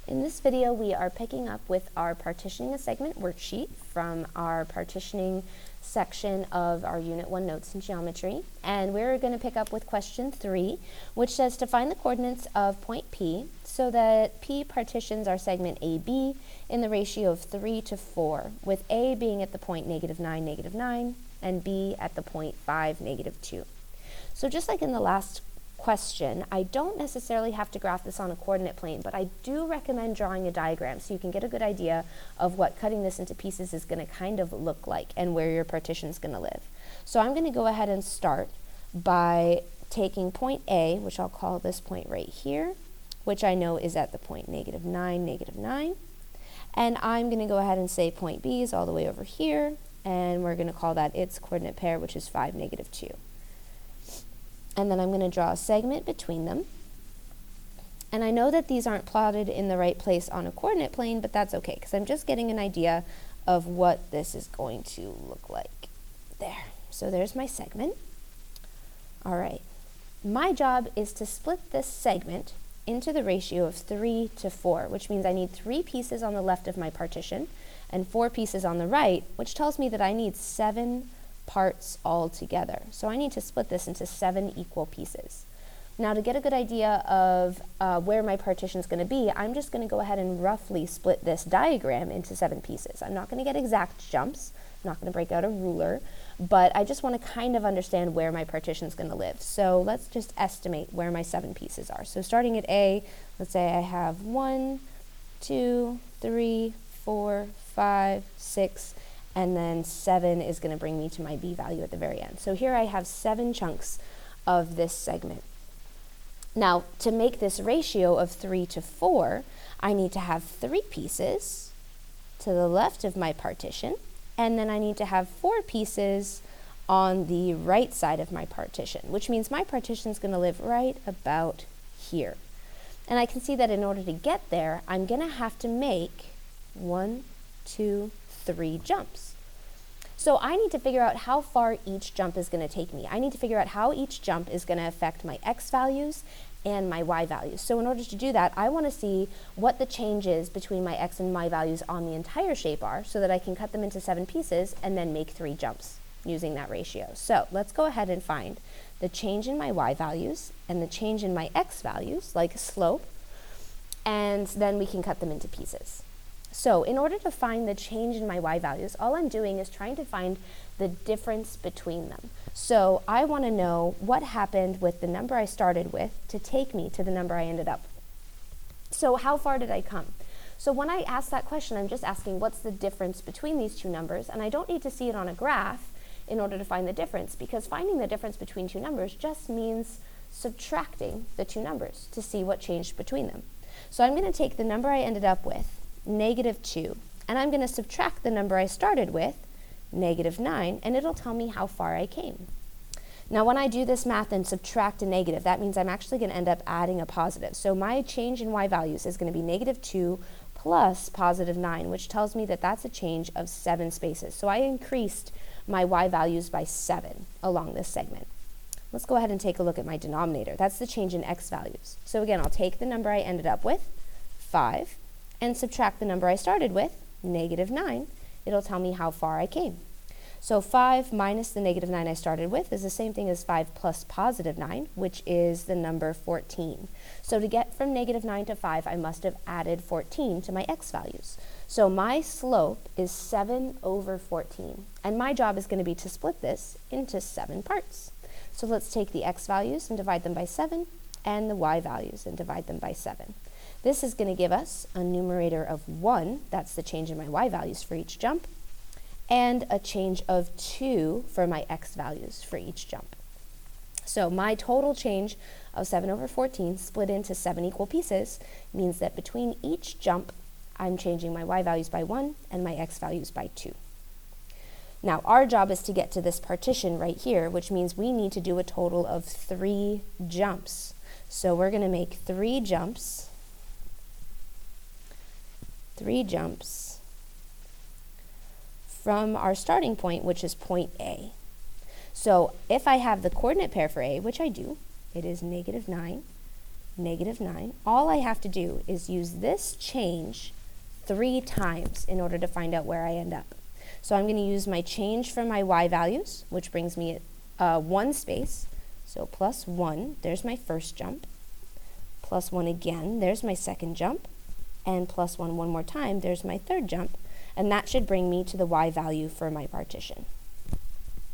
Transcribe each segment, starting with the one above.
In this video, we are picking up with our Partitioning a Segment worksheet from our Partitioning section of our Unit 1 Notes in Geometry. And we're going to pick up with question 3, which says to find the coordinates of point P so that P partitions our segment AB in the ratio of 3 to 4, with A being at the point -9, -9, and B at the point 5, -2. So just like in the last question, I don't necessarily have to graph this on a coordinate plane, but I do recommend drawing a diagram so you can get a good idea of what cutting this into pieces is going to kind of look like and where your partition is going to live. So I'm going to go ahead and start by taking point A, which I'll call this point right here, which I know is at the point -9, -9. And I'm going to go ahead and say point B is all the way over here, and we're going to call that its coordinate pair, which is 5, -2. And then I'm going to draw a segment between them. And I know that these aren't plotted in the right place on a coordinate plane, but that's okay, because I'm just getting an idea of what this is going to look like. There. So there's my segment. All right. My job is to split this segment into the ratio of 3 to 4, which means I need 3 pieces on the left of my partition and 4 pieces on the right, which tells me that I need 7 parts all together. So I need to split this into 7 equal pieces. Now, to get a good idea of where my partition is going to be, I'm just going to go ahead and roughly split this diagram into 7 pieces. I'm not going to get exact jumps. I'm not going to break out a ruler, but I just want to kind of understand where my partition is going to live. So let's just estimate where my 7 pieces are. So starting at A, let's say I have 1, 2, 3, 4, 5, 6, and then 7 is going to bring me to my B value at the very end. So here I have 7 chunks of this segment. Now, to make this ratio of 3 to 4, I need to have 3 pieces to the left of my partition, and then I need to have 4 pieces on the right side of my partition, which means my partition is going to live right about here. And I can see that in order to get there, I'm going to have to make 1, 2, 3 jumps. So I need to figure out how far each jump is going to take me. I need to figure out how each jump is going to affect my x values and my y values. So in order to do that, I want to see what the changes between my x and y values on the entire shape are so that I can cut them into 7 pieces and then make 3 jumps using that ratio. So let's go ahead and find the change in my y values and the change in my x values, like a slope, and then we can cut them into pieces. So in order to find the change in my y values, all I'm doing is trying to find the difference between them. So I want to know what happened with the number I started with to take me to the number I ended up. So how far did I come? So when I ask that question, I'm just asking what's the difference between these two numbers, and I don't need to see it on a graph in order to find the difference, because finding the difference between two numbers just means subtracting the two numbers to see what changed between them. So I'm going to take the number I ended up with, -2, and I'm going to subtract the number I started with, -9, and it'll tell me how far I came. Now when I do this math and subtract a negative, that means I'm actually going to end up adding a positive. So my change in y values is going to be -2 plus +9, which tells me that that's a change of 7 spaces. So I increased my y values by 7 along this segment. Let's go ahead and take a look at my denominator. That's the change in x values. So again, I'll take the number I ended up with, 5, and subtract the number I started with, -9. It'll tell me how far I came. So 5 minus the -9 I started with is the same thing as 5 plus +9, which is the number 14. So to get from -9 to 5, I must have added 14 to my x values. So my slope is 7 over 14, and my job is going to be to split this into 7 parts. So let's take the x values and divide them by 7, and the y values and divide them by 7. This is going to give us a numerator of 1, that's the change in my y values for each jump, and a change of 2 for my x values for each jump. So my total change of 7 over 14 split into 7 equal pieces means that between each jump, I'm changing my y values by 1 and my x values by 2. Now our job is to get to this partition right here, which means we need to do a total of 3 jumps. So we're going to make 3 jumps from our starting point, which is point A. So if I have the coordinate pair for A, which I do, it is -9, negative 9. All I have to do is use this change 3 times in order to find out where I end up. So I'm going to use my change for my y values, which brings me at 1 space. So plus 1, there's my first jump. Plus 1 again, there's my second jump. And plus 1 one more time, there's my third jump. And that should bring me to the y value for my partition.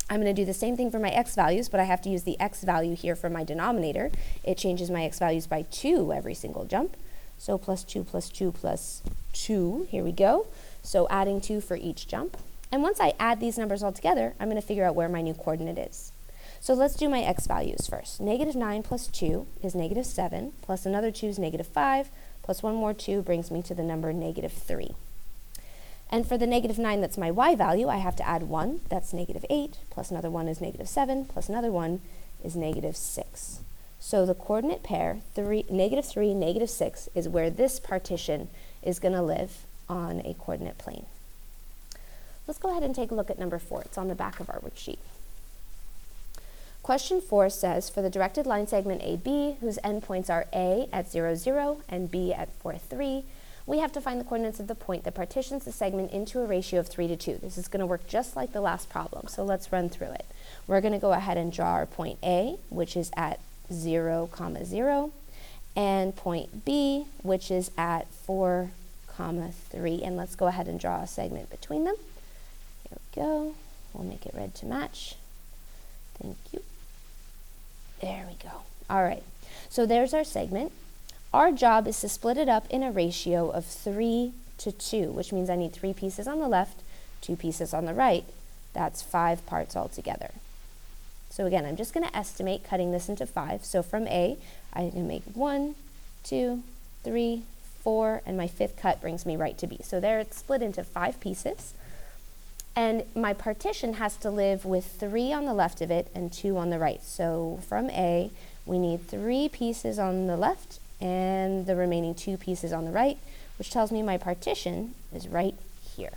I'm going to do the same thing for my x values, but I have to use the x value here for my denominator. It changes my x values by 2 every single jump. So plus 2 plus 2 plus 2, here we go. So adding 2 for each jump. And once I add these numbers all together, I'm going to figure out where my new coordinate is. So let's do my x values first. Negative 9 plus 2 is negative 7, plus another 2 is negative 5, plus one more 2 brings me to the number negative 3. And for the negative 9, that's my y value, I have to add 1, that's negative 8, plus another 1 is negative 7, plus another 1 is negative 6. So the coordinate pair, negative 3, negative 6, is where this partition is going to live on a coordinate plane. Let's go ahead and take a look at number 4. It's on the back of our worksheet. Question 4 says, for the directed line segment AB, whose endpoints are A at 0, 0 and B at 4, 3, we have to find the coordinates of the point that partitions the segment into a ratio of 3 to 2. This is going to work just like the last problem, so let's run through it. We're going to go ahead and draw our point A, which is at 0, 0, and point B, which is at 4, 3. And let's go ahead and draw a segment between them. Here we go. We'll make it red to match. Thank you. There we go. All right. So there's our segment. Our job is to split it up in a ratio of 3 to 2, which means I need 3 pieces on the left, 2 pieces on the right. That's 5 parts altogether. So again, I'm just going to estimate cutting this into 5. So from A, I can make 1, 2, 3, 4, and my 5th cut brings me right to B. So there it's split into 5 pieces. And my partition has to live with 3 on the left of it and 2 on the right. So from A, we need 3 pieces on the left and the remaining 2 pieces on the right, which tells me my partition is right here.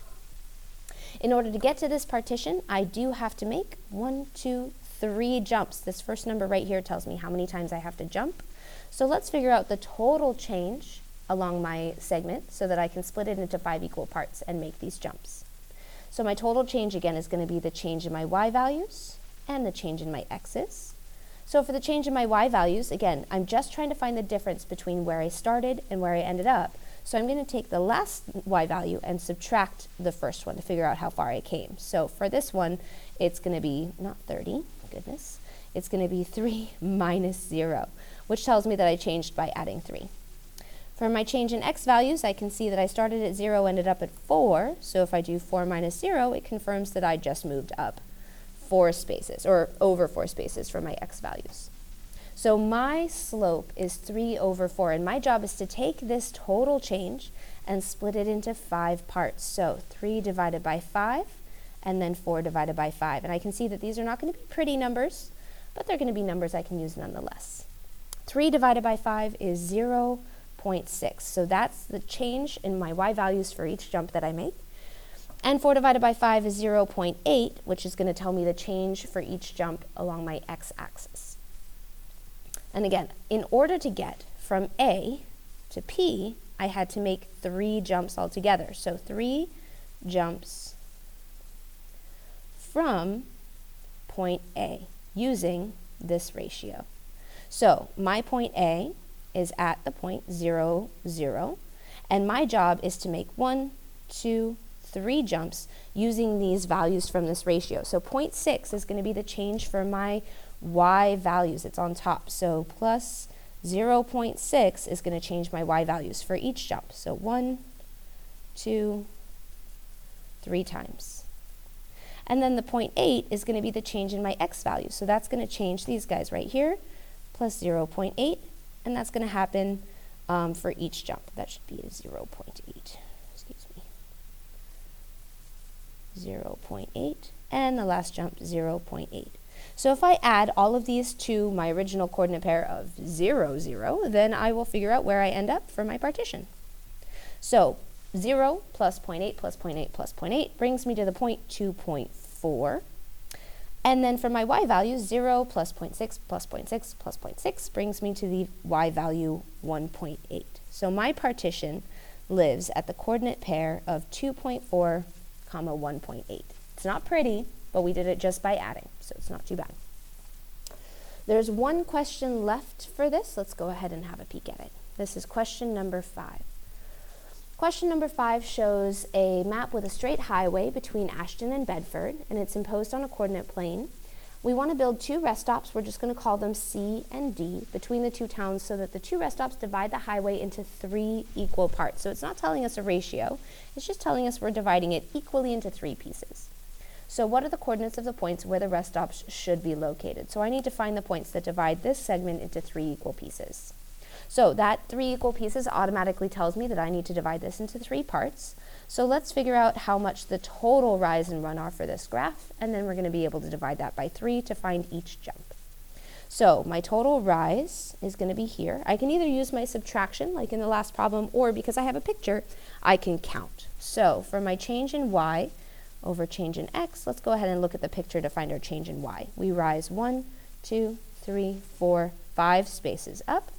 In order to get to this partition, I do have to make 1, 2, 3 jumps. This first number right here tells me how many times I have to jump. So let's figure out the total change along my segment so that I can split it into 5 equal parts and make these jumps. So my total change again is going to be the change in my y values and the change in my x's. So for the change in my y values, again, I'm just trying to find the difference between where I started and where I ended up. So I'm going to take the last y value and subtract the first one to figure out how far I came. So for this one, it's going to be not 30, goodness, it's going to be 3 minus 0, which tells me that I changed by adding 3. For my change in x values, I can see that I started at 0, ended up at 4. So if I do 4 minus 0, it confirms that I just moved up 4 spaces, or over 4 spaces for my x values. So my slope is 3 over 4, and my job is to take this total change and split it into 5 parts. So 3 divided by 5, and then 4 divided by 5. And I can see that these are not going to be pretty numbers, but they're going to be numbers I can use nonetheless. 3 divided by 5 is 0.6. So that's the change in my y values for each jump that I make. And 4 divided by 5 is 0.8, which is going to tell me the change for each jump along my x-axis. And again, in order to get from A to P, I had to make 3 jumps altogether. So 3 jumps from point A using this ratio. So my point A is at the point 0, 0, and my job is to make 1, 2, 3 jumps using these values from this ratio. So 0.6 is going to be the change for my y values. It's on top. So plus 0.6 is going to change my y values for each jump. So 1, 2, 3 times. And then the 0.8 is going to be the change in my x values. So that's going to change these guys right here, plus 0.8, and that's going to happen for each jump. That should be a 0.8. Excuse me. 0.8, and the last jump, 0.8. So if I add all of these to my original coordinate pair of 0, 0, then I will figure out where I end up for my partition. So 0 plus 0.8 plus 0.8 plus 0.8 brings me to the point 2.4. And then for my y value, 0 plus 0.6 plus 0.6 plus 0.6 brings me to the y value 1.8. So my partition lives at the coordinate pair of 2.4, comma 1.8. It's not pretty, but we did it just by adding, so it's not too bad. There's one question left for this. Let's go ahead and have a peek at it. This is question number 5. Question number 5 shows a map with a straight highway between Ashton and Bedford, and it's imposed on a coordinate plane. We want to build 2 rest stops. We're just going to call them C and D between the 2 towns so that the 2 rest stops divide the highway into 3 equal parts. So it's not telling us a ratio. It's just telling us we're dividing it equally into 3 pieces. So what are the coordinates of the points where the rest stops should be located? So I need to find the points that divide this segment into 3 equal pieces. So that 3 equal pieces automatically tells me that I need to divide this into 3 parts. So let's figure out how much the total rise and run are for this graph, and then we're going to be able to divide that by 3 to find each jump. So my total rise is going to be here. I can either use my subtraction, like in the last problem, or because I have a picture, I can count. So for my change in y over change in x, let's go ahead and look at the picture to find our change in y. We rise 1, 2, 3, 4, 5 spaces up.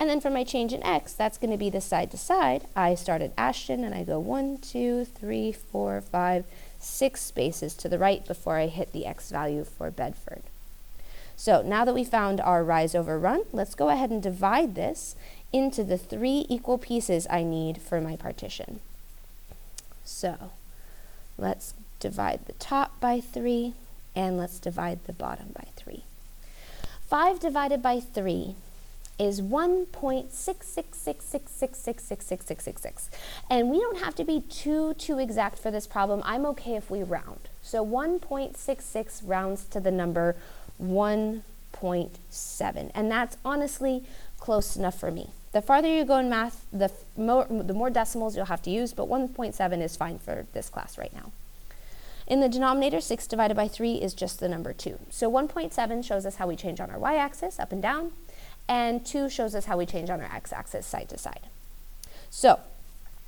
And then for my change in x, that's going to be the side to side. I start at Ashton and I go 1, 2, 3, 4, 5, 6 spaces to the right before I hit the x value for Bedford. So now that we found our rise over run, let's go ahead and divide this into the 3 equal pieces I need for my partition. So let's divide the top by 3 and let's divide the bottom by 3. 5 divided by 3 is 1.66666666666. And we don't have to be too exact for this problem. I'm okay if we round. So 1.66 rounds to the number 1.7. And that's honestly close enough for me. The farther you go in math, the more decimals you'll have to use, but 1.7 is fine for this class right now. In the denominator, 6 divided by 3 is just the number 2. So 1.7 shows us how we change on our y-axis, up and down, and 2 shows us how we change on our x-axis, side to side. So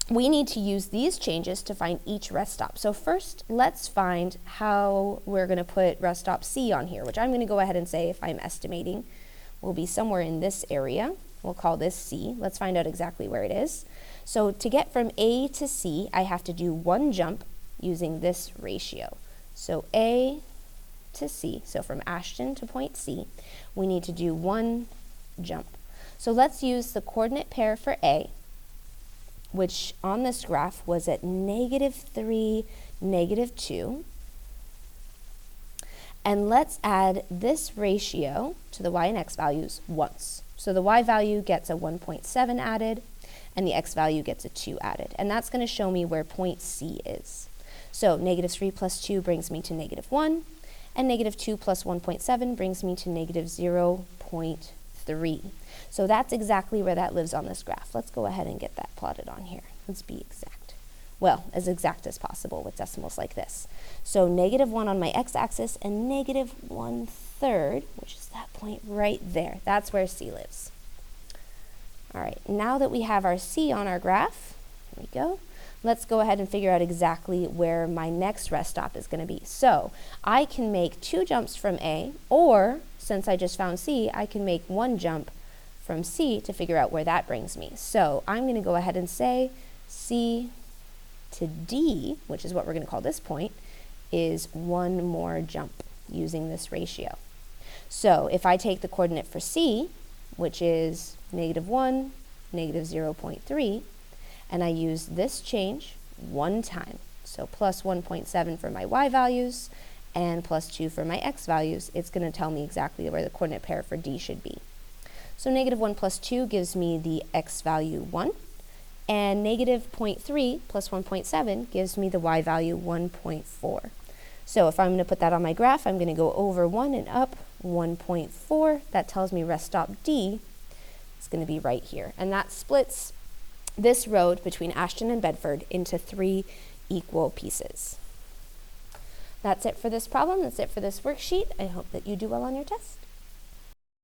we need to use these changes to find each rest stop. So first, let's find how we're going to put rest stop C on here, which I'm going to go ahead and say, if I'm estimating, will be somewhere in this area. We'll call this C. Let's find out exactly where it is. So to get from A to C, I have to do 1 jump using this ratio. So A to C, so from Ashton to point C, we need to do 1 jump. So let's use the coordinate pair for A, which on this graph was at -3, -2. And let's add this ratio to the y and x values once. So the y value gets a 1.7 added, and the x value gets a 2 added. And that's going to show me where point C is. So -3 plus 2 brings me to -1, and -2 plus 1.7 brings me to -0.3. So that's exactly where that lives on this graph. Let's go ahead and get that plotted on here. Let's be exact. Well, as exact as possible with decimals like this. So -1 on my x-axis and -1/3, which is that point right there. That's where C lives. All right, now that we have our C on our graph, here we go. Let's go ahead and figure out exactly where my next rest stop is going to be. So I can make 2 jumps from A, or since I just found C, I can make 1 jump from C to figure out where that brings me. So I'm going to go ahead and say C to D, which is what we're going to call this point, is 1 more jump using this ratio. So if I take the coordinate for C, which is -1, -0.3, and I use this change 1 time, so plus 1.7 for my y values and plus 2 for my x values, it's going to tell me exactly where the coordinate pair for D should be. So -1 plus 2 gives me the x value 1, and -0.3 plus 1.7 gives me the y value 1.4. So if I'm going to put that on my graph, I'm going to go over 1 and up 1.4. That tells me rest stop D is going to be right here. And that splits this road between Ashton and Bedford into 3 equal pieces. That's it for this problem. That's it for this worksheet. I hope that you do well on your test.